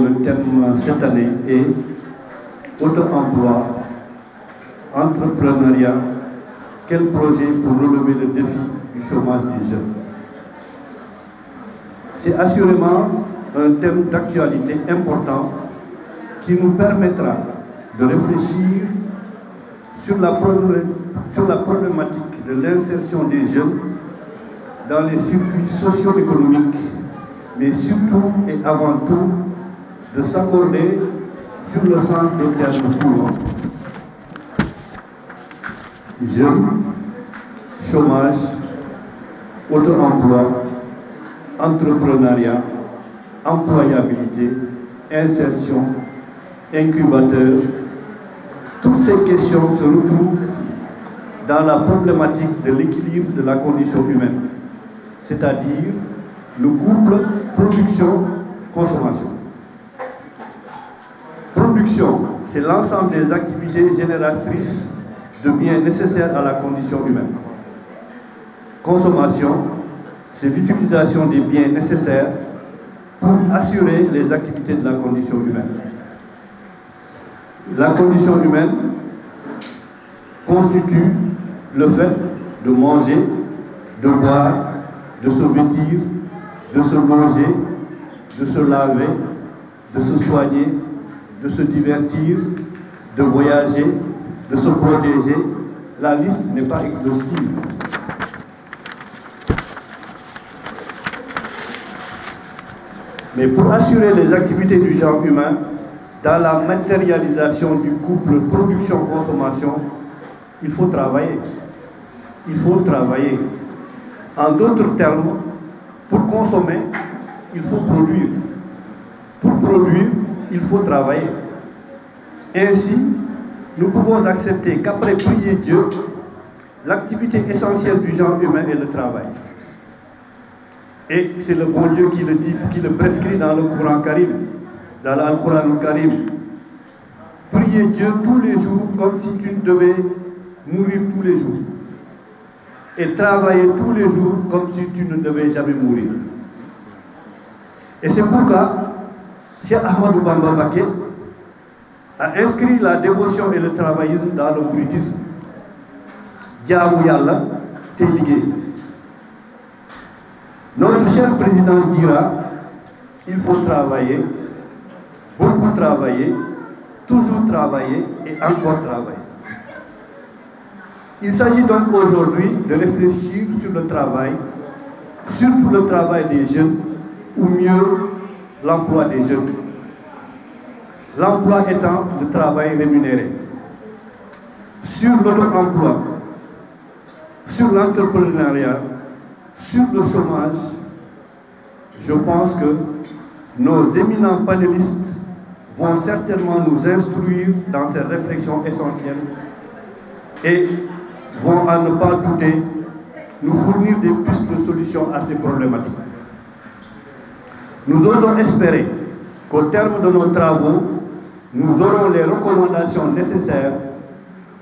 Le thème cette année est auto-emploi, entrepreneuriat, quel projet pour relever le défi du chômage des jeunes. C'est assurément un thème d'actualité important qui nous permettra de réfléchir sur la problématique de l'insertion des jeunes dans les circuits socio-économiques, mais surtout et avant tout de s'accorder sur le sens des termes suivants: jeunes, chômage, auto-emploi, entrepreneuriat, employabilité, insertion, incubateur. Toutes ces questions se retrouvent dans la problématique de l'équilibre de la condition humaine, c'est-à-dire le couple production-consommation. Production, c'est l'ensemble des activités génératrices de biens nécessaires à la condition humaine. Consommation, c'est l'utilisation des biens nécessaires pour assurer les activités de la condition humaine. La condition humaine constitue le fait de manger, de boire, de se vêtir, de se loger, de se laver, de se soigner, de se divertir, de voyager, de se protéger. La liste n'est pas exhaustive. Mais pour assurer les activités du genre humain, dans la matérialisation du couple production-consommation, il faut travailler. Il faut travailler. En d'autres termes, pour consommer, il faut produire. Pour produire, il faut travailler. Ainsi, nous pouvons accepter qu'après prier Dieu, l'activité essentielle du genre humain est le travail. Et c'est le bon Dieu qui le dit, qui le prescrit dans le Coran Karim, dans l'Al-Quran Karim. Prier Dieu tous les jours comme si tu devais mourir tous les jours. Et travailler tous les jours comme si tu ne devais jamais mourir. Et c'est pourquoi Cheikh Ahmadou Bamba Mbacké a inscrit la dévotion et le travaillisme dans le mouridisme. Jaamu Yàlla te liggéey. Notre cher président dira: il faut travailler, beaucoup travailler, toujours travailler et encore travailler. Il s'agit donc aujourd'hui de réfléchir sur le travail, surtout le travail des jeunes, ou mieux, l'emploi des jeunes. L'emploi étant le travail rémunéré. Sur l'auto-emploi, sur l'entrepreneuriat, sur le chômage, je pense que nos éminents panélistes vont certainement nous instruire dans ces réflexions essentielles et vont, à ne pas douter, nous fournir des pistes de solutions à ces problématiques. Nous osons espérer qu'au terme de nos travaux, nous aurons les recommandations nécessaires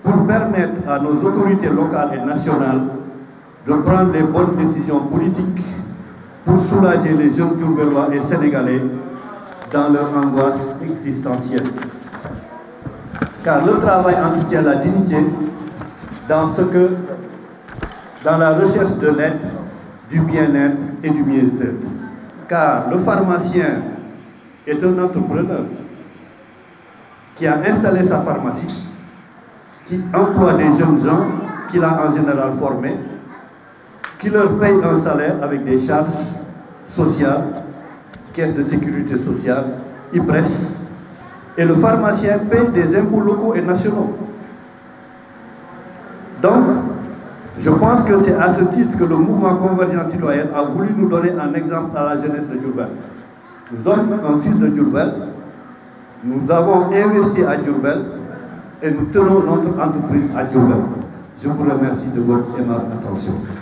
pour permettre à nos autorités locales et nationales de prendre les bonnes décisions politiques pour soulager les jeunes Diourbellois et Sénégalais dans leur angoisse existentielle. Car le travail entretient la dignité dans la recherche de l'aide, du bien-être et du mieux-être. Car le pharmacien est un entrepreneur qui a installé sa pharmacie, qui emploie des jeunes gens qu'il a en général formés, qui leur paye un salaire avec des charges sociales, caisse de sécurité sociale, IPRES, et le pharmacien paye des impôts locaux et nationaux. Donc, je pense que c'est à ce titre que le mouvement Convergence Citoyenne a voulu nous donner un exemple à la jeunesse de Diourbel. Nous sommes un fils de Diourbel, nous avons investi à Diourbel et nous tenons notre entreprise à Diourbel. Je vous remercie de votre aimable attention.